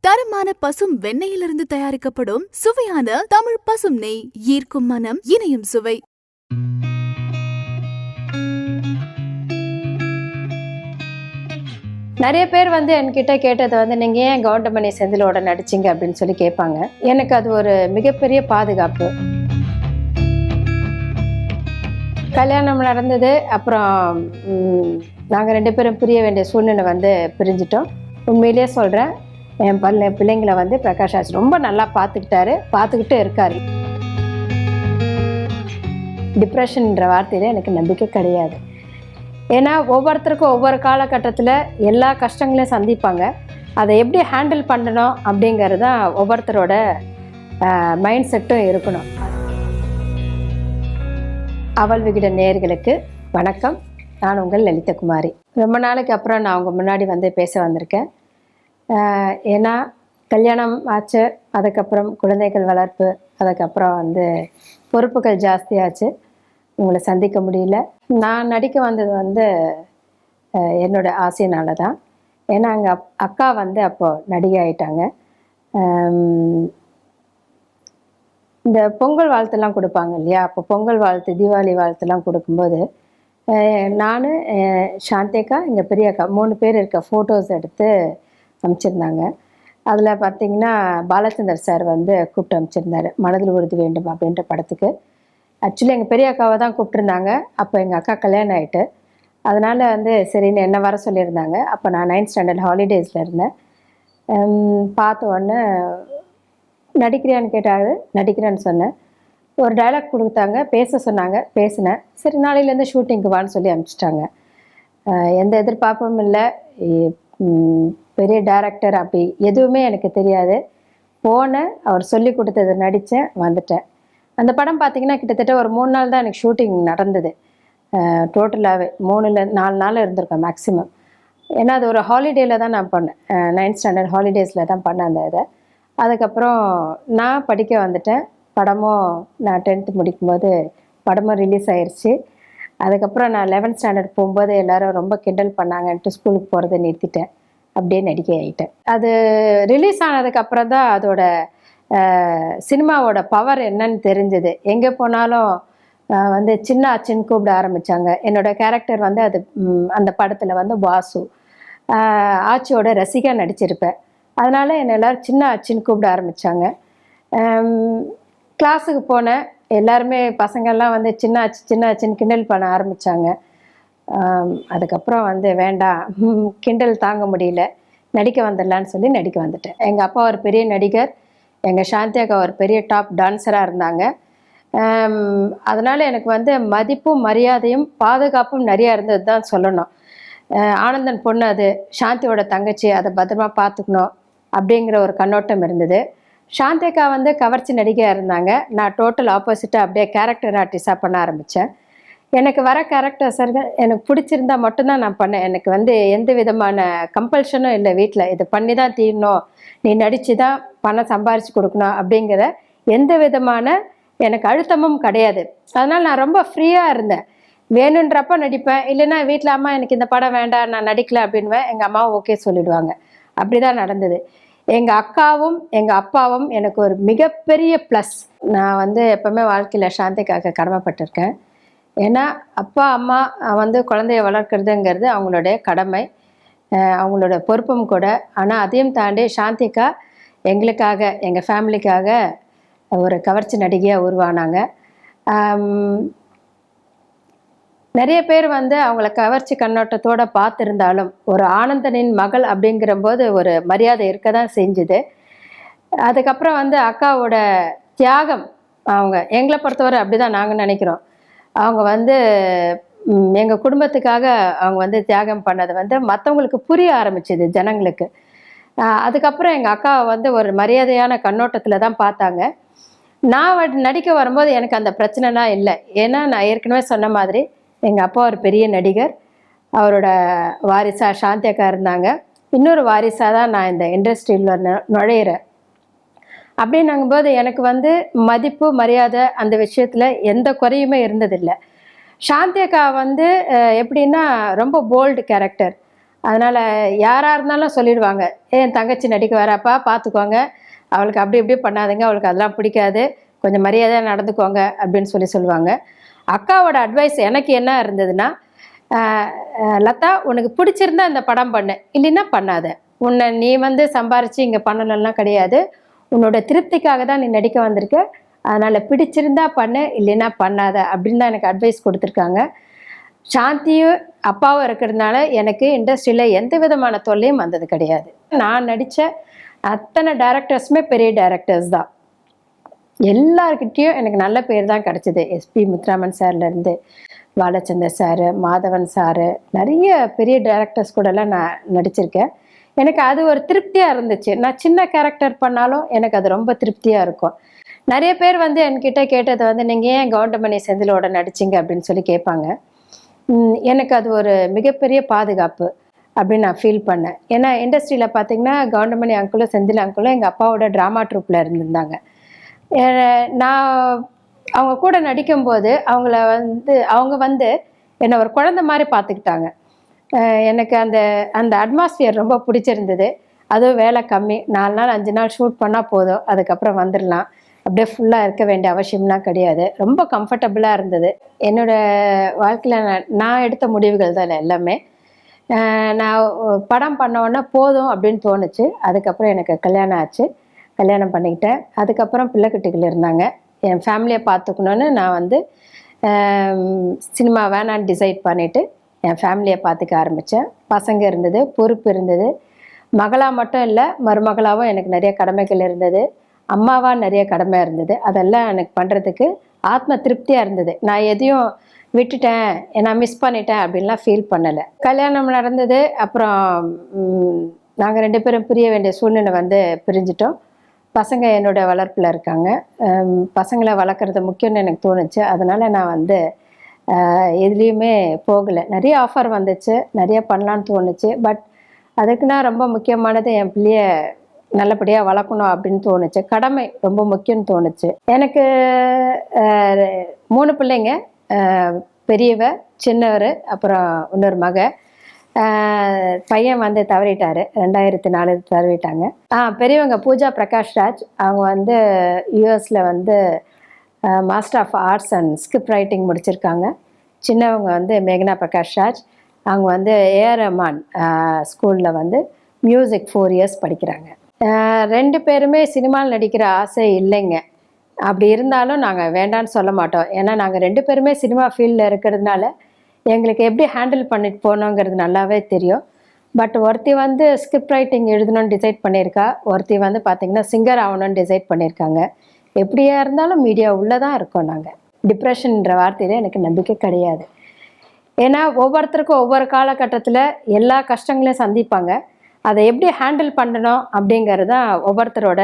தரமான பசும் வெண்ணெயிலிருந்து தயாரிக்கப்படும் சுவையான தமிழ் பசும் நெய். ஈர்க்கும் மனம், இணையும் சுவை. நிறைய பேர் என்கிட்ட கேட்டதை நீங்கள் ஏன் கவுண்டமணி செந்திலோட நடிச்சிங்க அப்படின்னு சொல்லி கேட்பாங்க. எனக்கு அது ஒரு மிகப்பெரிய பாதுகாப்பு. கல்யாணம் நடந்தது, அப்புறம் நாங்கள் 2 பேரும் பிரிய வேண்டிய சூழ்நிலை பிரிஞ்சிட்டோம். உண்மையிலேயே சொல்கிறேன், என் பிள்ளைங்களை பிரகாஷ் ராஜ் ரொம்ப நல்லா பார்த்துக்கிட்டு இருக்காரு. டிப்ரெஷன்ன்ற வார்த்தையில் எனக்கு நம்பிக்கை கிடையாது. ஏன்னா ஒவ்வொருத்தருக்கும் ஒவ்வொரு காலகட்டத்தில் எல்லா கஷ்டங்களையும் சந்திப்பாங்க. அதை எப்படி ஹேண்டில் பண்ணணும் அப்படிங்கிறது தான் ஒவ்வொருத்தரோட மைண்ட் செட்டும் இருக்கணும். அவள் விகிட நேயர்களுக்கு வணக்கம். நான் உங்கள் லலிதகுமாரி. ரொம்ப நாளைக்கு அப்புறம் நான் உங்கள் முன்னாடி பேச வந்திருக்கேன். ஏன்னா கல்யாணம் ஆச்சு, அதுக்கப்புறம் குழந்தைகள் வளர்ப்பு, அதுக்கப்புறம் பொறுப்புகள் ஜாஸ்தியாச்சு, உங்களை சந்திக்க முடியல. நான் நடிக்க வந்தது என்னோட ஆசையினால தான். ஏன்னா எங்கள் அக்கா அப்போது நடிகை ஆகிட்டாங்க. இந்த பொங்கல் வாழ்த்துலாம் கொடுப்பாங்க இல்லையா, அப்போ பொங்கல் வாழ்த்து, தீபாவளி வாழ்த்துலாம் கொடுக்கும்போது நான், சாந்திகா, எங்கள் பெரிய அக்கா 3 பேர் இருக்க ஃபோட்டோஸ் எடுத்து அனுப்பிச்சிருந்தாங்க. அதில் பார்த்திங்கன்னா பாலச்சந்தர் சார் கூப்பிட்டு அனுப்பிச்சிருந்தார் மனதில் உறுதி வேண்டும் அப்படின்ற படத்துக்கு. ஆக்சுவலி எங்கள் பெரிய அக்காவை தான் கூப்பிட்ருந்தாங்க. அப்போ எங்கள் அக்கா கல்யாணம் ஆகிட்டு, அதனால் சரின்னு என்ன வர சொல்லியிருந்தாங்க. அப்போ நான் 9th ஸ்டாண்டர்ட் ஹாலிடேஸில் இருந்தேன். பார்த்த உடனே நடிக்கிறியான்னு கேட்டாரு. நடிக்கிறேன்னு சொன்னேன். ஒரு டைலாக் கொடுத்தாங்க, பேச சொன்னாங்க, பேசினேன். சரி, நாளையிலேருந்து ஷூட்டிங்க்கு வான்னு சொல்லி அனுப்பிச்சிட்டாங்க. எந்த எதிர்பார்ப்பும் இல்லை, பெரிய டைரக்டர் அப்படி எதுவுமே எனக்கு தெரியாது. போனேன், அவர் சொல்லி கொடுத்ததை நடித்தேன், வந்துட்டேன். அந்த படம் பார்த்திங்கன்னா கிட்டத்தட்ட ஒரு 3 நாள் தான் எனக்கு ஷூட்டிங் நடந்தது. டோட்டலாகவே 3-4 நாள் இருந்திருக்கேன் மேக்ஸிமம். ஏன்னா அது ஒரு ஹாலிடேயில் தான் நான் பண்ணேன். 9th ஸ்டாண்டர்ட் ஹாலிடேஸில் தான் பண்ணேன் அந்த இதை. அதுக்கப்புறம் நான் படிக்க வந்துட்டேன். படமும் நான் 10th முடிக்கும்போது படமும் ரிலீஸ் ஆயிடுச்சு. அதுக்கப்புறம் நான் 11th ஸ்டாண்டர்ட் போகும்போது எல்லோரும் ரொம்ப கிண்டல் பண்ணாங்கன்ட்டு ஸ்கூலுக்கு போகிறத நிறுத்திட்டேன். அப்படியே நடிகை ஆகிட்டேன். அது ரிலீஸ் ஆனதுக்கப்புறம் தான் அதோட சினிமாவோட பவர் என்னன்னு தெரிஞ்சது. எங்கே போனாலும் சின்ன ஆச்சின்னு கூப்பிட ஆரம்பித்தாங்க. என்னோடய கேரக்டர் அது அந்த படத்தில் வாசு, ஆச்சியோட ரசிகா நடிச்சிருப்பேன். அதனால் என்னை எல்லோரும் சின்ன ஆச்சின்னு கூப்பிட ஆரம்பித்தாங்க. கிளாஸுக்கு போனேன், எல்லாருமே பசங்கள்லாம் சின்ன ஆச்சின்னு கிண்டல் பண்ண ஆரம்பித்தாங்க. அதுக்கப்புறம் வேண்டாம், கிண்டல் தாங்க முடியல, நடிக்க வந்துடலான்னு சொல்லி நடிக்க வந்துட்டேன். எங்கள் அப்பா ஒரு பெரிய நடிகர், எங்கள் சாந்தி அக்கா ஒரு பெரிய டாப் டான்ஸராக இருந்தாங்க. அதனால் எனக்கு மதிப்பும் மரியாதையும் பாதுகாப்பும் நிறையா இருந்தது தான் சொல்லணும். ஆனந்தன் பொண்ணு, அது சாந்தியோட தங்கச்சி, அதை பத்திரமா பார்த்துக்கணும் அப்படிங்கிற ஒரு கண்ணோட்டம் இருந்தது. சாந்தி அக்கா கவர்ச்சி நடிகையாக இருந்தாங்க. நான் டோட்டல் ஆப்போசிட்டாக அப்படியே கேரக்டர் ஆர்டிஸ்டாக பண்ண ஆரம்பித்தேன். எனக்கு வர கேரக்டர்ஸர்கள் எனக்கு பிடிச்சிருந்தா மட்டும்தான் நான் பண்ணேன். எனக்கு எந்த விதமான கம்பல்ஷனும் இல்லை. வீட்டில் இது பண்ணி தான் தீரணும், நீ நடித்து தான் பணம் சம்பாரித்து கொடுக்கணும் அப்படிங்கிற எந்த விதமான எனக்கு அழுத்தமும் கிடையாது. அதனால் நான் ரொம்ப ஃப்ரீயாக இருந்தேன். வேணுன்றப்ப நடிப்பேன், இல்லைன்னா வீட்டில் அம்மா எனக்கு இந்த படம் வேண்டாம், நான் நடிக்கல அப்படின்வேன். எங்கள் அம்மாவும் ஓகே சொல்லிவிடுவாங்க. அப்படி தான் நடந்தது. எங்கள் அக்காவும் எங்கள் அப்பாவும் எனக்கு ஒரு மிகப்பெரிய ப்ளஸ். நான் எப்போவுமே வாழ்க்கையில் சாந்திக்காக கடமைப்பட்டிருக்கேன். ஏன்னா அப்பா அம்மா குழந்தைய வளர்க்குறதுங்கிறது அவங்களுடைய கடமை, அவங்களோட பொறுப்பும் கூட. ஆனால் அதையும் தாண்டி சாந்திக்கா எங்களுக்காக, எங்கள் ஃபேமிலிக்காக ஒரு கவர்ச்சி நடிகையாக உருவானாங்க. நிறைய பேர் அவங்கள கவர்ச்சி கண்ணோட்டத்தோடு பார்த்துருந்தாலும் ஒரு ஆனந்தனின் மகள் அப்படிங்கிற போது ஒரு மரியாதை இருக்க தான் செஞ்சுது. அதுக்கப்புறம் அக்காவோட தியாகம், அவங்க எங்களை பொறுத்தவரை அப்படி தான் நாங்கள் நினைக்கிறோம். அவங்க எங்கள் குடும்பத்துக்காக அவங்க தியாகம் பண்ணதை மற்றவங்களுக்கு புரிய ஆரம்பிச்சிது, ஜனங்களுக்கு. அதுக்கப்புறம் எங்கள் அக்காவை ஒரு மரியாதையான கண்ணோட்டத்தில் தான் பார்த்தாங்க. நான் நடிக்க வரும்போது எனக்கு அந்த பிரச்சனைலாம் இல்லை. ஏன்னா நான் ஏற்கனவே சொன்ன மாதிரி எங்கள் அப்பா ஒரு பெரிய நடிகர், அவரோட வாரிசாக சாந்தி அக்கா இருந்தாங்க. இன்னொரு வாரிசாக தான் நான் இந்த இண்டஸ்ட்ரியில் நுழையிறேன். அப்படின்னும்போது எனக்கு மதிப்பு மரியாதை அந்த விஷயத்தில் எந்த குறையுமே இருந்ததில்லை. சாந்தி அக்கா எப்படின்னா ரொம்ப போல்டு கேரக்டர். அதனால் யாராக இருந்தாலும் சொல்லிடுவாங்க, என் தங்கச்சி நடிக்க வராப்பா பார்த்துக்கோங்க, அவளுக்கு அப்படி இப்படி பண்ணாதுங்க, அவளுக்கு அதெல்லாம் பிடிக்காது, கொஞ்சம் மரியாதையாக நடந்துக்கோங்க அப்படின்னு சொல்லுவாங்க. அக்காவோட அட்வைஸ் எனக்கு என்ன இருந்ததுன்னா, லதா உனக்கு பிடிச்சிருந்தா இந்த படம் பண்ணு, இல்லைன்னா பண்ணாத. நீ சம்பாரித்து இங்கே பண்ணலாம் கிடையாது, உன்னோட திருப்திக்காக தான் நீ நடிக்க வந்திருக்க, அதனால் பிடிச்சிருந்தா பண்ணு, இல்லைன்னா பண்ணாத அப்படின்னு தான் எனக்கு அட்வைஸ் கொடுத்துருக்காங்க. சாந்தியும் அப்பாவும் இருக்கிறதுனால எனக்கு இண்டஸ்ட்ரியில் எந்த விதமான தொல்லையும் வந்தது கிடையாது. நான் நடித்த அத்தனை டைரக்டர்ஸுமே பெரிய டைரக்டர்ஸ் தான். எல்லார்கிட்டேயும் எனக்கு நல்ல பேர் தான் கிடச்சிது. எஸ்பி முத்துராமன் சார்லேருந்து பாலச்சந்தர் சாரு, மாதவன் சாரு, நிறைய பெரிய டைரக்டர்ஸ் கூடலாம் நான் நடிச்சிருக்கேன். எனக்கு அது ஒரு திருப்தியாக இருந்துச்சு. நான் சின்ன கேரக்டர் பண்ணாலும் எனக்கு அது ரொம்ப திருப்தியாக இருக்கும். நிறைய பேர் என்கிட்ட கேட்டது நீங்கள் ஏன் கவுண்டமணி செந்திலோட நடிச்சிங்க அப்படின்னு சொல்லி கேட்பாங்க. எனக்கு அது ஒரு மிகப்பெரிய பாதுகாப்பு அப்படின்னு நான் ஃபீல் பண்ணேன். ஏன்னா இண்டஸ்ட்ரியில் பார்த்தீங்கன்னா கவுண்டமணி அங்கிளும் செந்தில் அங்கிளும் எங்கள் அப்பாவோட ட்ராமா ட்ரூப்பில் இருந்திருந்தாங்க. நான் அவங்க கூட நடிக்கும்போது அவங்க என்னை ஒரு குழந்தை மாதிரி பார்த்துக்கிட்டாங்க. எனக்கு அந்த அந்த அட்மாஸ்பியர் ரொம்ப பிடிச்சிருந்தது. அதுவும் வேலை கம்மி, 4 நாள் 5 நாள் ஷூட் பண்ணால் போதும், அதுக்கப்புறம் வந்துடலாம், அப்படியே ஃபுல்லாக இருக்க வேண்டிய அவசியம்லாம் கிடையாது. ரொம்ப கம்ஃபர்டபுளாக இருந்தது. என்னோடய வாழ்க்கையில் நான் எடுத்த முடிவுகள் தான் எல்லாமே. நான் படம் பண்ணோன்னே போதும் அப்படின்னு தோணுச்சு. அதுக்கப்புறம் எனக்கு கல்யாணம் ஆச்சு. கல்யாணம் பண்ணிக்கிட்டேன். அதுக்கப்புறம் பிள்ளைக்குட்டிகள் இருந்தாங்க. என் ஃபேமிலியை பார்த்துக்கணுன்னு நான் சினிமா வேணான்னு டிசைட் பண்ணிவிட்டு என் ஃபேமிலியை பார்த்துக்க ஆரம்பித்தேன். பசங்க இருந்தது, பொறுப்பு இருந்தது. மகளாக மட்டும் இல்லை, மருமகளாகவும் எனக்கு நிறைய கடமைகள் இருந்தது. அம்மாவாக நிறைய கடமை இருந்தது. அதெல்லாம் எனக்கு பண்ணுறதுக்கு ஆத்ம திருப்தியாக இருந்தது. நான் எதையும் விட்டுட்டேன், நான் மிஸ் பண்ணிட்டேன் அப்படின்லாம் ஃபீல் பண்ணலை. கல்யாணம் நடந்தது. அப்புறம் நாங்கள் 2 பேரும் பிரிய வேண்டிய சூழ்நிலை பிரிஞ்சிட்டோம். பசங்க என்னோட வளர்ப்பில் இருக்காங்க. பசங்களை வளர்க்குறது முக்கியம்னு எனக்கு தோணுச்சு. அதனால் நான் எதுலேயுமே போகலை. நிறைய ஆஃபர் வந்துச்சு, நிறைய பண்ணலான்னு தோணுச்சு. பட் அதுக்குன்னா ரொம்ப முக்கியமானது என் பிள்ளைய நல்லபடியாக வளர்க்கணும் அப்படின்னு தோணுச்சு. கடமை ரொம்ப முக்கியம்னு தோணுச்சு. எனக்கு 3 பிள்ளைங்க. பெரியவ, சின்னவர், அப்புறம் இன்னொரு மக. பையன் தவறிட்டார், 2004 தவறிட்டாங்க. பெரியவங்க பூஜா பிரகாஷ்ராஜ், அவங்க யூஎஸில் master of arts and script writing முடிச்சிருக்காங்க. சின்னவங்க மேகனா பிரகாஷ்ராஜ், அவங்க ஏஆர் ரஹ்மான் ஸ்கூலில் மியூசிக் 4 இயர்ஸ் படிக்கிறாங்க. 2 பேருமே சினிமாவில் நடிக்கிற ஆசை இல்லைங்க. அப்படி இருந்தாலும் நாங்கள் வேண்டான்னு சொல்ல மாட்டோம். ஏன்னா நாங்கள் 2 பேருமே சினிமா ஃபீல்டில் இருக்கிறதுனால எங்களுக்கு எப்படி ஹேண்டில் பண்ணிட்டு போகணுங்கிறது நல்லாவே தெரியும். பட் ஒருத்தி ஸ்கிரிப்ட் ரைட்டிங் எழுதணும்னு டிசைட் பண்ணியிருக்கா, ஒருத்தி பார்த்திங்கன்னா சிங்கர் ஆகணும்னு டிசைட் பண்ணியிருக்காங்க. எப்படியா இருந்தாலும் மீடியா உள்ளே தான் இருக்கோம். நாங்கள் டிப்ரெஷன்ன்ற வார்த்தையில் எனக்கு நம்பிக்கை கிடையாது. ஏன்னா ஒவ்வொருத்தருக்கும் ஒவ்வொரு காலகட்டத்தில் எல்லா கஷ்டங்களையும் சந்திப்பாங்க. அதை எப்படி ஹேண்டில் பண்ணணும் அப்படிங்கிறது தான் ஒவ்வொருத்தரோட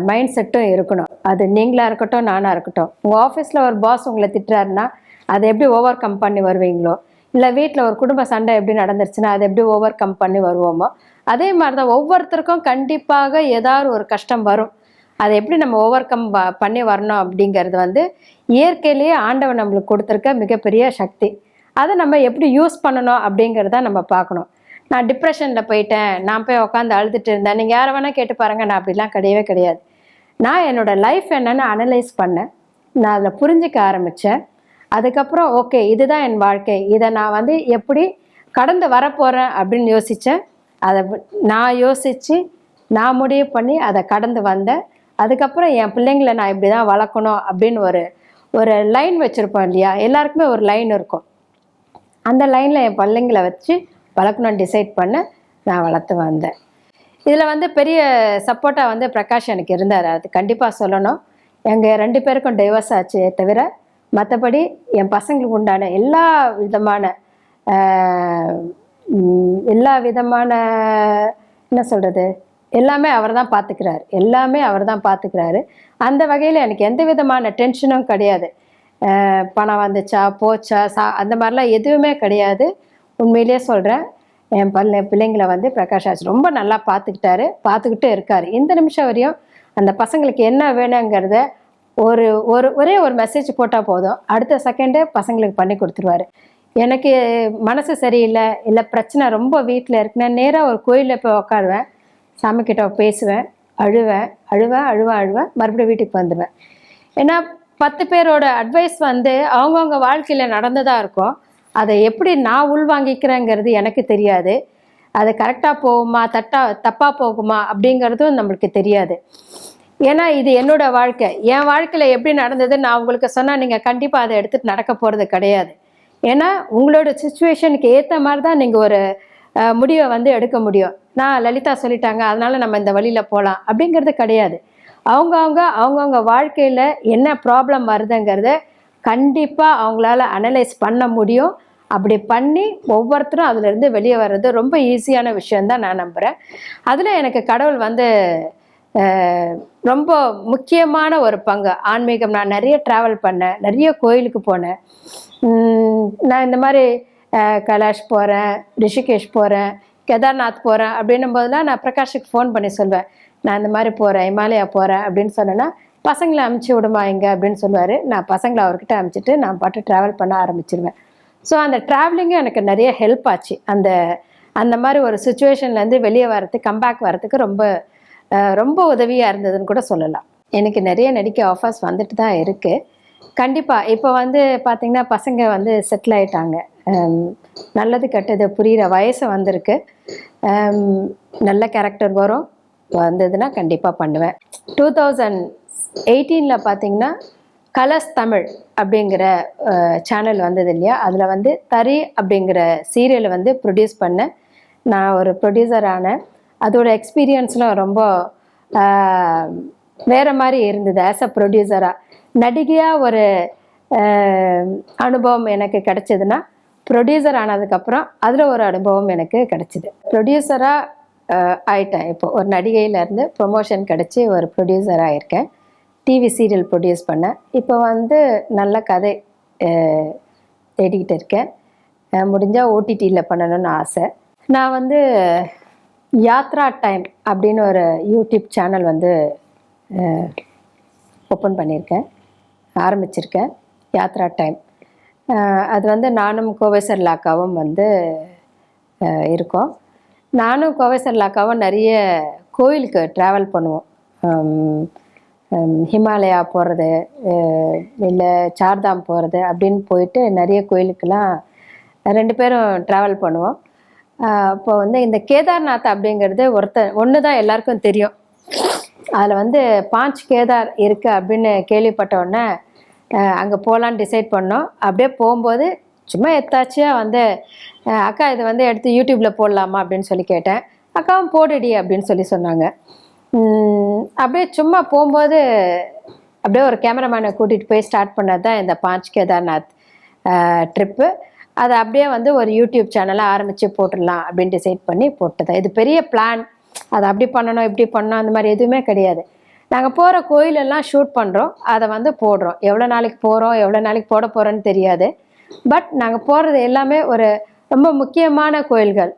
மைண்ட் செட்டும் இருக்கணும். அது நீங்களாக இருக்கட்டும், நானாக இருக்கட்டும். உங்கள் ஆஃபீஸில் ஒரு பாஸ் உங்களை திட்டுறாருன்னா அதை எப்படி ஓவர் கம் பண்ணி வருவீங்களோ, இல்லை வீட்டில் ஒரு குடும்ப சண்டை எப்படி நடந்துருச்சுன்னா அதை எப்படி ஓவர் கம் பண்ணி வருவோமோ, அதே மாதிரி தான் ஒவ்வொருத்தருக்கும் கண்டிப்பாக ஏதாவது ஒரு கஷ்டம் வரும். அதை எப்படி நம்ம ஓவர் கம் பண்ணி வரணும் அப்படிங்கிறது இயற்கையிலேயே ஆண்டவன் நம்மளுக்கு கொடுத்துருக்க மிகப்பெரிய சக்தி. அதை நம்ம எப்படி யூஸ் பண்ணணும் அப்படிங்கிறத நம்ம பார்க்கணும். நான் டிப்ரெஷனில் போயிட்டேன், நான் போய் உட்காந்து அழுதுட்டு இருந்தேன், நீங்கள் யாரை வேணால் கேட்டு பாருங்கள், நான் அப்படிலாம் கிடையவே கிடையாது. நான் என்னோடய லைஃப் என்னென்னு அனலைஸ் பண்ணேன், நான் அதில் புரிஞ்சிக்க ஆரம்பித்தேன். அதுக்கப்புறம் ஓகே, இதுதான் என் வாழ்க்கை, இதை நான் எப்படி கடந்து வரப்போகிறேன் அப்படின்னு யோசித்தேன். அதை நான் யோசித்து நான் முடிவு பண்ணி அதை கடந்து வந்தேன். அதுக்கப்புறம் என் பிள்ளைங்களை நான் இப்படி தான் வளர்க்கணும் அப்படின்னு ஒரு லைன் வச்சுருப்போம் இல்லையா, எல்லாருக்குமே ஒரு லைன் இருக்கும். அந்த லைனில் என் பிள்ளைங்களை வச்சு வளர்க்கணும்னு டிசைட் பண்ண நான் வளர்த்து வந்தேன். இதில் பெரிய சப்போர்ட்டாக பிரகாஷ் எனக்கு இருந்தார், அது கண்டிப்பாக சொல்லணும். எங்கள் 2 பேருக்கும் டைவர்ஸ் ஆச்சு தவிர மற்றபடி என் பசங்களுக்கு உண்டான எல்லா விதமான என்ன சொல்கிறது, எல்லாமே அவர் தான் பார்த்துக்கிறாரு. எல்லாமே அவர் தான் பார்த்துக்கிறாரு. அந்த வகையில் எனக்கு எந்த விதமான டென்ஷனும் கிடையாது. பணம் வந்துச்சா போச்சா அந்த மாதிரிலாம் எதுவுமே கிடையாது. உண்மையிலே சொல்கிறேன், என் பிள்ளைங்களை பிரகாஷ் ரொம்ப நல்லா பார்த்துக்கிட்டு இருக்கார். இந்த நிமிஷம் வரையும் அந்த பசங்களுக்கு என்ன வேணுங்கிறத ஒரே ஒரு மெசேஜ் போட்டால் போதும், அடுத்த செகண்டே பசங்களுக்கு பண்ணி கொடுத்துருவாரு. எனக்கு மனசு சரியில்லை, இல்லை பிரச்சனை ரொம்ப வீட்டில் இருக்குன்னா நேராக ஒரு கோயிலில் போய் உட்காருவேன், சாமிக்கிட்ட பேசுவேன், அழுவேன் அழுவேன் அழுவேன் அழுவேன், மறுபடியும் வீட்டுக்கு வந்துடுவேன். ஏன்னா 10 பேரோட அட்வைஸ் வந்து அவங்கவுங்க வாழ்க்கையில் நடந்ததாக இருக்கும். அதை எப்படி நான் உள்வாங்கிக்கிறேங்கிறது எனக்கு தெரியாது. அது கரெக்டாக போகுமா தப்பாக போகுமா அப்படிங்கிறதும் நம்மளுக்கு தெரியாது. ஏன்னா இது என்னோட வாழ்க்கை. என் வாழ்க்கையில் எப்படி நடந்தது நான் உங்களுக்கு சொன்னால் நீங்கள் கண்டிப்பாக அதை எடுத்துகிட்டு நடக்க போகிறது கிடையாது. ஏன்னா உங்களோட சுச்சுவேஷனுக்கு ஏற்ற மாதிரி தான் நீங்கள் ஒரு முடிவை வந்து எடுக்க முடியும். நான் லலிதா சொல்லிட்டாங்க அதனால் நம்ம இந்த வழியில் போகலாம் அப்படிங்கிறது கிடையாது. அவங்கவுங்க வாழ்க்கையில் என்ன ப்ராப்ளம் வருதுங்கிறத கண்டிப்பாக அவங்களால அனலைஸ் பண்ண முடியும். அப்படி பண்ணி ஒவ்வொருத்தரும் அதிலேருந்து வெளியே வர்றது ரொம்ப ஈஸியான விஷயந்தான் நான் நம்புகிறேன். அதில் எனக்கு கடவுள் வந்து ரொம்ப முக்கியமான ஒரு பங்கு. ஆன்மீகம், நான் நிறைய ட்ராவல் பண்ணேன், நிறைய கோயிலுக்கு போனேன். நான் இந்த மாதிரி கைலாஷ் போகிறேன், ரிஷிகேஷ் போகிறேன், கேதார்நாத் போகிறேன் அப்படின்னும் போதெல்லாம் நான் பிரகாஷுக்கு ஃபோன் பண்ணி சொல்வேன், நான் இந்த மாதிரி போகிறேன், இமாலயா போகிறேன் அப்படின்னு சொன்னேன்னா, பசங்களை அமுச்சு விடுமா இங்கே அப்படின்னு சொல்லுவார். நான் பசங்களை அவர்கிட்ட அமுச்சிட்டு நான் பாட்டு ட்ராவல் பண்ண ஆரம்பிச்சிருவேன். ஸோ அந்த ட்ராவலிங்கும் எனக்கு நிறைய ஹெல்ப் ஆச்சு. அந்த மாதிரி ஒரு சுச்சுவேஷன்லேருந்து வெளியே வரத்துக்கு, கம்பேக் வரத்துக்கு ரொம்ப உதவியாக இருந்ததுன்னு கூட சொல்லலாம். எனக்கு நிறைய நடிக்க ஆஃபர்ஸ் வந்துட்டு தான் இருக்குது. கண்டிப்பாக இப்போ வந்து பார்த்திங்கன்னா பசங்க வந்து செட்டில் ஆகிட்டாங்க, நல்லது கெட்டது புரிகிற வயசு வந்திருக்கு. நல்ல கேரக்டர் வந்ததுன்னா கண்டிப்பாக பண்ணுவேன். 2018 பார்த்திங்கன்னா கலர்ஸ் தமிழ் அப்படிங்கிற சேனல் வந்தது இல்லையா, அதில் வந்து தறி அப்படிங்கிற சீரியலை வந்து ப்ரொடியூஸ் பண்ணேன். நான் ஒரு ப்ரொடியூசர் ஆனேன். அதோட எக்ஸ்பீரியன்ஸ்லாம் ரொம்ப வேறு மாதிரி இருந்தது. ஆஸ் அ ப்ரொடியூசராக, நடிகையாக ஒரு அனுபவம் எனக்கு கிடச்சிதுன்னா, ப்ரொடியூசர் ஆனதுக்கப்புறம் அதில் ஒரு அனுபவம் எனக்கு கிடச்சிது. ப்ரொடியூசராக ஆயிட்டேன். இப்போது ஒரு நடிகையிலேருந்து ப்ரொமோஷன் கிடச்சி ஒரு ப்ரொடியூசர் ஆகியிருக்கேன். டிவி சீரியல் ப்ரொடியூஸ் பண்ணேன். இப்போ வந்து நல்ல கதை தேடிக்கிட்டு இருக்கேன். முடிஞ்சால் ஓடிடியில் பண்ணணும்னு ஆசை. நான் வந்து யாத்ரா டைம் அப்படின்னு ஒரு யூடியூப் சேனல் வந்து ஓப்பன் பண்ணியிருக்கேன், ஆரம்பிச்சிருக்கேன். யாத்ரா டைம் அது வந்து நானும் கோவைசர் லாக்காவும் வந்து இருக்கோம். நானும் கோவைசர் லாக்காவும் நிறைய கோயிலுக்கு ட்ராவல் பண்ணுவோம். ஹிமாலயா போகிறது, இல்லை சார்தாம் போகிறது அப்படின்னு போயிட்டு நிறைய கோயிலுக்கெல்லாம் 2 பேரும் ட்ராவல் பண்ணுவோம். இப்போ வந்து இந்த கேதார்நாத் அப்படிங்கிறது ஒன்று தான் எல்லாருக்கும் தெரியும். அதில் வந்து 5 கேதார் இருக்குது அப்படின்னு கேள்விப்பட்ட உடனே அங்கே போகலான்னு டிசைட் பண்ணோம். அப்படியே போகும்போது சும்மா எத்தாச்சியாக வந்து அக்கா இதை வந்து எடுத்து யூடியூப்பில் போடலாமா அப்படின்னு சொல்லி கேட்டேன். அக்காவும் போடுடி அப்படின்னு சொன்னாங்க. அப்படியே சும்மா போகும்போது அப்படியே ஒரு கேமராமேனை கூட்டிகிட்டு போய் ஸ்டார்ட் பண்ணது தான் இந்த 5 கேதார்நாத் ட்ரிப்பு. அதை அப்படியே வந்து ஒரு யூடியூப் சேனலை ஆரம்பித்து போட்டுடலாம் அப்படின்னு டிசைட் பண்ணி போட்டது. இது பெரிய பிளான், அதை அப்படி பண்ணணும் இப்படி பண்ணணும் அந்த மாதிரி எதுவுமே கிடையாது. நாங்கள் போகிற கோயிலெல்லாம் ஷூட் பண்ணுறோம், அதை வந்து போடுறோம். எவ்வளோ நாளைக்கு போகிறோம், எவ்வளோ நாளைக்கு போட போகிறோன்னு தெரியாது. பட் நாங்கள் போகிறது எல்லாமே ஒரு ரொம்ப முக்கியமான கோயில்கள்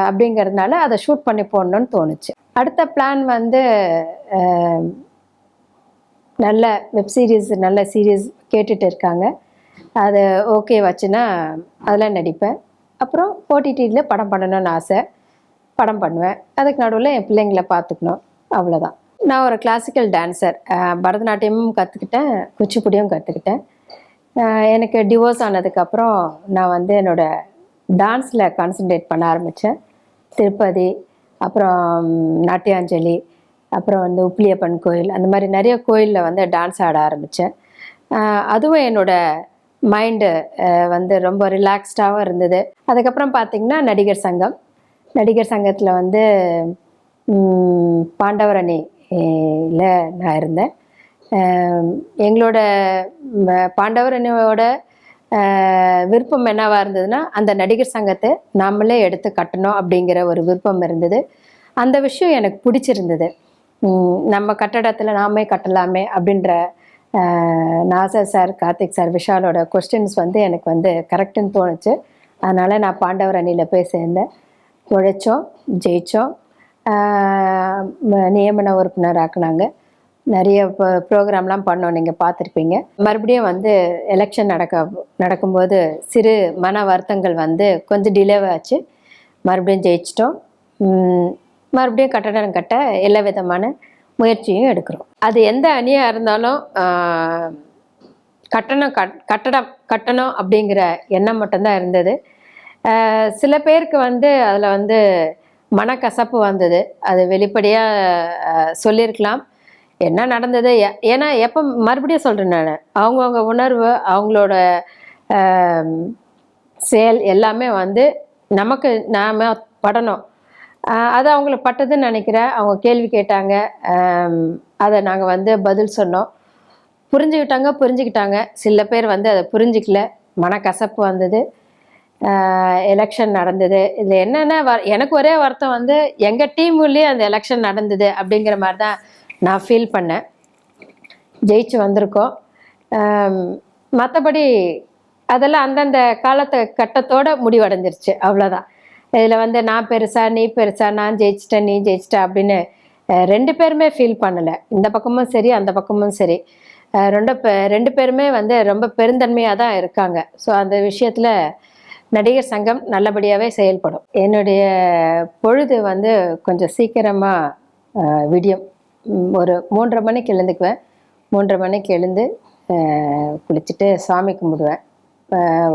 அப்படிங்கிறதுனால அதை ஷூட் பண்ணி போடணும்னு தோணுச்சு. அடுத்த பிளான் வந்து நல்ல வெப் சீரிஸ், நல்ல சீரீஸ் கேட்டுட்டு இருக்காங்க. அது ஓகே வச்சுன்னா அதெல்லாம் நடிப்பேன். அப்புறம் ஓடிடியில் படம் பண்ணணும்னு ஆசை, படம் பண்ணுவேன். அதுக்கு நடுவில் என் பிள்ளைங்களை பார்த்துக்கணும், அவ்வளோதான். நான் ஒரு கிளாசிக்கல் டான்ஸர். பரதநாட்டியமும் கற்றுக்கிட்டேன், குச்சிப்புடியும் கற்றுக்கிட்டேன். எனக்கு டிவோர்ஸ் ஆனதுக்கப்புறம் நான் வந்து என்னோடய டான்ஸில் கான்சன்ட்ரேட் பண்ண ஆரம்பித்தேன். திருப்பதி, அப்புறம் நாட்டியாஞ்சலி, அப்புறம் வந்து உப்பிலியப்பன் கோயில், அந்த மாதிரி நிறைய கோயிலில் வந்து டான்ஸ் ஆட ஆரம்பித்தேன். அதுவும் என்னோடய மைண்டு வந்து ரொம்ப ரிலாக்ஸ்டாகவும் இருந்தது. அதுக்கப்புறம் பார்த்திங்கன்னா நடிகர் சங்கத்தில் வந்து பாண்டவரணியில் நான் இருந்தேன். எங்களோட பாண்டவரணியோட விருப்பம் என்னவாக இருந்ததுன்னா, அந்த நடிகர் சங்கத்தை நாமளே எடுத்து கட்டணும் அப்படிங்கிற ஒரு விருப்பம் இருந்தது. அந்த விஷயம் எனக்கு பிடிச்சிருந்தது. நம்ம கட்டடத்தில் நாமே கட்டலாமே அப்படின்ற நாசர் சார், கார்த்திக் சார், விஷாலோட கொஸ்டின்ஸ் வந்து எனக்கு வந்து கரெக்டுன்னு தோணுச்சு. அதனால் நான் பாண்டவர் அணியில் போய் சேர்ந்தேன். உழைச்சோம், ஜெயித்தோம், நியமன உறுப்பினர் ஆக்குனாங்க. நிறைய ப்ரோக்ராம்லாம் பண்ணோம், நீங்கள் பார்த்துருப்பீங்க. மறுபடியும் வந்து எலெக்ஷன் நடக்கும்போது சிறு மன வருத்தங்கள் வந்து கொஞ்சம் டிலேவாக ஆச்சு. மறுபடியும் ஜெயிச்சிட்டோம். மறுபடியும் கட்டடம் கட்ட எல்லா விதமான முயற்சியும் எடுக்கிறோம். அது எந்த அணியாக இருந்தாலும் கட்டடம் கட்டணும் அப்படிங்கிற எண்ணம் மட்டும்தான் இருந்தது. சில பேருக்கு வந்து அதில் வந்து மனக்கசப்பு வந்தது. அது வெளிப்படையாக சொல்லியிருக்கலாம். என்ன நடந்தது, ஏன்னா எப்போ மறுபடியும் சொல்கிறேன் நான், அவங்கவுங்க உணர்வு, அவங்களோட செயல் எல்லாமே வந்து நமக்கு நாம் படணும். அது அவங்களுக்கு பட்டதுன்னு நினைக்கிறேன். அவங்க கேள்வி கேட்டாங்க, அதை நாங்கள் வந்து பதில் சொன்னோம். புரிஞ்சுக்கிட்டாங்க. சில பேர் வந்து அதை புரிஞ்சிக்கல, மனக்கசப்பு வந்தது. எலெக்ஷன் நடந்தது. இதில் என்னென்ன எனக்கு ஒரே வருத்தம் வந்து எங்கள் டீம்லேயே அந்த எலெக்ஷன் நடந்தது அப்படிங்கிற மாதிரி தான் நான் ஃபீல் பண்ணேன். ஜெயிச்சு வந்திருக்கோம். மற்றபடி அதெல்லாம் அந்தந்த கட்டத்தோடு முடிவடைஞ்சிருச்சு, அவ்வளோதான். இதில் வந்து நான் பெருசா நீ பெருசா, நான் ஜெயிச்சிட்டேன் நீ ஜெயிச்சிட்ட அப்படின்னு ரெண்டு பேருமே ஃபீல் பண்ணலை. இந்த பக்கமும் சரி அந்த பக்கமும் சரி, ரெண்டு பேருமே வந்து ரொம்ப பெருந்தன்மையாக தான் இருக்காங்க. ஸோ அந்த விஷயத்தில் நடிகர் சங்கம் நல்லபடியாகவே செயல்படும். என்னுடைய பொழுது வந்து கொஞ்சம் சீக்கிரமாக விடியும். ஒரு 3:30 மணிக்கு எழுந்துக்குவேன். 3:30 மணிக்கு எழுந்து குளிச்சுட்டு சாமி கும்பிடுவேன்.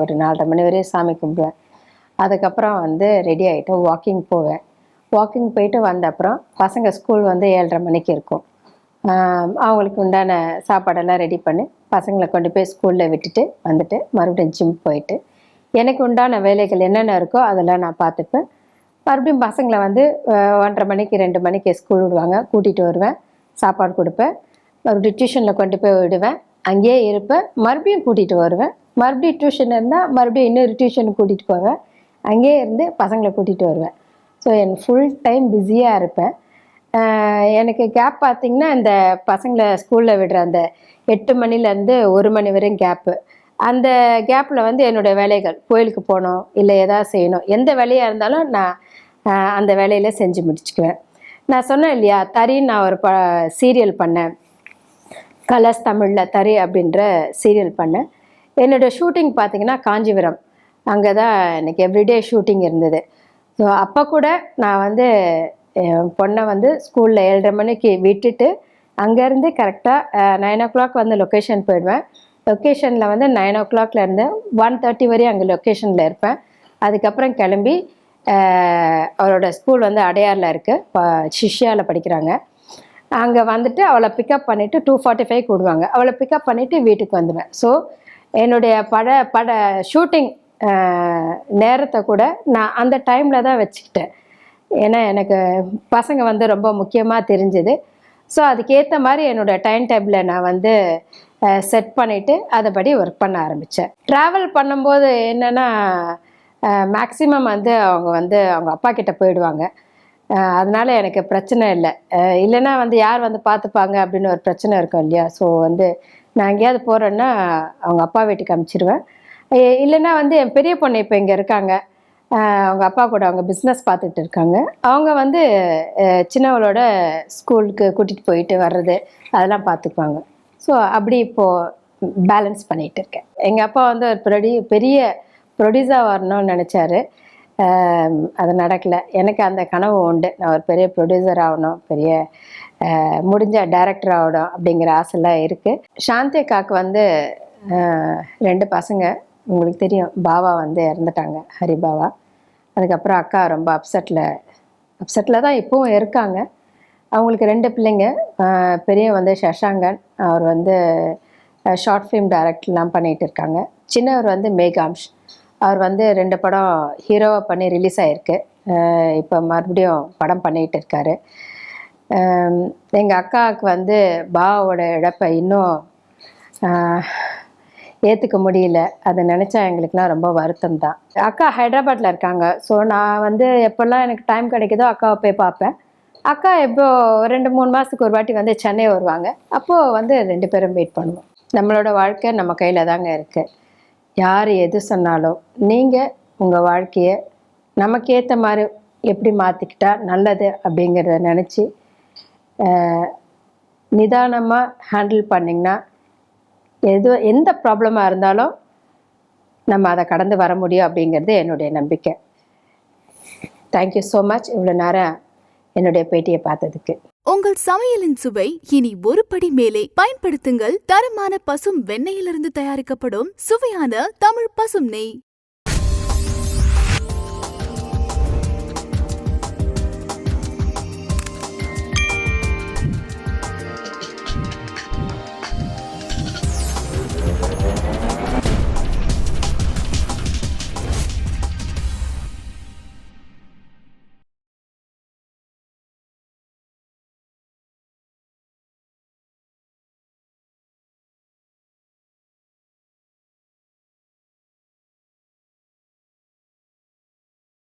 ஒரு 4:30 மணி வரையும் சாமி கும்பிடுவேன். அதுக்கப்புறம் வந்து ரெடி ஆகிட்டு வாக்கிங் போவேன். வாக்கிங் போயிட்டு வந்த அப்புறம் பசங்க ஸ்கூல் வந்து 7:30 மணிக்கு இருக்கும். அவங்களுக்கு உண்டான சாப்பாடெல்லாம் ரெடி பண்ணி பசங்களை கொண்டு போய் ஸ்கூலில் விட்டுட்டு வந்துட்டு மறுபடியும் ஜிம் போயிட்டு எனக்கு உண்டான வேலைகள் என்னென்ன இருக்கோ அதெல்லாம் நான் பார்த்துப்பேன். மறுபடியும் பசங்களை வந்து 1:30 மணிக்கு 2 மணிக்கு ஸ்கூல் விடுவாங்க, கூட்டிகிட்டு வருவேன், சாப்பாடு கொடுப்பேன். மறுபடியும் டியூஷனில் கொண்டு போய் விடுவேன், அங்கேயே இருப்பேன். மறுபடியும் கூட்டிகிட்டு வருவேன். மறுபடியும் டியூஷன் இருந்தால் மறுபடியும் இன்னொரு டியூஷனுக்கு கூட்டிகிட்டு போவேன், அங்கேயே இருந்து பசங்களை கூட்டிகிட்டு வருவேன். ஸோ என் ஃபுல் டைம் பிஸியாக இருப்பேன். எனக்கு கேப் பார்த்திங்கன்னா இந்த பசங்களை ஸ்கூலில் விடுற அந்த 8 மணிலேருந்து 1 மணி வரையும் கேப்பு. அந்த கேப்பில் வந்து என்னுடைய வேலைகள், கோயிலுக்கு போகணும் இல்லை எதாவது செய்யணும், எந்த வேலையாக இருந்தாலும் நான் அந்த வேலையில் செஞ்சு முடிச்சுக்குவேன். நான் சொன்னேன் இல்லையா, தறின்னு நான் ஒரு சீரியல் பண்ணேன், கலர்ஸ் தமிழில் தறி அப்படின்ற சீரியல் பண்ணேன். என்னோடய ஷூட்டிங் பார்த்திங்கன்னா காஞ்சிபுரம், அங்கே தான் எனக்கு எவ்ரிடே ஷூட்டிங் இருந்தது. ஸோ அப்போ கூட நான் வந்து என் பொண்ணை வந்து ஸ்கூலில் 7:30 மணிக்கு விட்டுட்டு அங்கேருந்து கரெக்டாக 9 o'clock வந்து லொக்கேஷன் போயிடுவேன். லொக்கேஷனில் வந்து 9 o'clockலேருந்து 1:30 வரையும் அங்கே லொக்கேஷனில் இருப்பேன். அதுக்கப்புறம் கிளம்பி அவளோட ஸ்கூல் வந்து அடையாரில் இருக்குது, சிஷ்யாவில் படிக்கிறாங்க. அங்கே வந்துட்டு அவளை பிக்கப் பண்ணிவிட்டு 2:45 விடுவாங்க. அவளை பிக்கப் பண்ணிவிட்டு வீட்டுக்கு வந்துடுவேன். ஸோ என்னுடைய பட ஷூட்டிங் நேரத்தை கூட நான் அந்த டைமில் தான் வச்சுக்கிட்டேன். ஏன்னா எனக்கு பசங்க வந்து ரொம்ப முக்கியமாக தெரிஞ்சுது. ஸோ அதுக்கேற்ற மாதிரி என்னோடய டைம் டேபிளை நான் வந்து செட் பண்ணிவிட்டு அதைப்படி ஒர்க் பண்ண ஆரம்பித்தேன். ட்ராவல் பண்ணும்போது என்னென்னா மேக்ஸிமம் வந்து அவங்க அப்பா கிட்ட போயிடுவாங்க. அதனால் எனக்கு பிரச்சனை இல்லை. இல்லைன்னா வந்து யார் வந்து பார்த்துப்பாங்க அப்படின்னு ஒரு பிரச்சனை இருக்கும் இல்லையா. ஸோ வந்து நான் எங்கேயாவது போகிறேன்னா அவங்க அப்பா வீட்டுக்கு அனுப்பிச்சிடுவேன். இல்லைன்னா வந்து என் பெரிய பொண்ணு இப்போ இங்கே இருக்காங்க, அவங்க அப்பா கூட அவங்க பிஸ்னஸ் பார்த்துட்டு இருக்காங்க. அவங்க வந்து சின்னவளோட ஸ்கூலுக்கு கூட்டிகிட்டு போயிட்டு வர்றது அதெல்லாம் பார்த்துக்குவாங்க. ஸோ அப்படி இப்போது பேலன்ஸ் பண்ணிகிட்டு இருக்கேன். எங்கள் அப்பா வந்து ஒரு பெரிய ப்ரொடியூசராக வரணும்னு நினச்சாரு. அது நடக்கலை. எனக்கு அந்த கனவு உண்டு, நான் ஒரு பெரிய ப்ரொடியூசர் ஆகணும், பெரிய முடிஞ்ச டைரக்டர் ஆகணும் அப்படிங்கிற ஆசைலாம் இருக்குது. சாந்தி அக்காவுக்கு வந்து 2 பசங்க, உங்களுக்கு தெரியும், பாவா வந்து இறந்துட்டாங்க, ஹரிபாவா. அதுக்கப்புறம் அக்கா ரொம்ப அப்செட்டில் தான் இப்போவும் இருக்காங்க. அவங்களுக்கு 2 பிள்ளைங்க. பெரிய வந்து சஷாங்கன், அவர் வந்து ஷார்ட் ஃபிலிம் டைரக்டர்லாம் பண்ணிகிட்டு இருக்காங்க. சின்னவர் வந்து மேகாம்ஷ், அவர் வந்து 2 படம் ஹீரோவாக பண்ணி ரிலீஸ் ஆகிருக்கு. இப்போ மறுபடியும் படம் பண்ணிகிட்டு இருக்காரு. எங்கள் அக்காவுக்கு வந்து பாவாவோட இழப்பை இன்னும் ஏற்றுக்க முடியல. அதை நினச்சா எங்களுக்குலாம் ரொம்ப வருத்தம் தான். அக்கா ஹைதராபாத்தில் இருக்காங்க. ஸோ நான் வந்து எப்போல்லாம் எனக்கு டைம் கிடைக்குதோ அக்காவை போய் பார்ப்பேன். அக்கா எப்போ 2-3 மாதத்துக்கு ஒரு வாட்டி வந்து சென்னை வருவாங்க. அப்போது வந்து 2 பேரும் மீட் பண்ணுவோம். நம்மளோட வாழ்க்கை நம்ம கையில் தாங்க இருக்குது. யார் எது சொன்னாலும் நீங்கள் உங்கள் வாழ்க்கையை நமக்கேற்ற மாதிரி எப்படி மாற்றிக்கிட்டா நல்லது அப்படிங்கிறத நினச்சி நிதானமாக ஹேண்டில் பண்ணிங்கன்னா எந்த ப்ராப்ளமாக இருந்தாலும் நம்ம அதை கடந்து வர முடியும் அப்படிங்கிறது என்னுடைய நம்பிக்கை. தேங்க்யூ ஸோ மச் இவ்வளோ நேரம் என்னுடைய பேட்டியை பார்த்ததுக்கு. உங்கள் சமையலின் சுவை இனி ஒரு படி மேலே. பயன்படுத்துங்கள் தரமான பசும் வெண்ணெயிலிருந்து தயாரிக்கப்படும் சுவையான தமிழ் பசும் நெய்.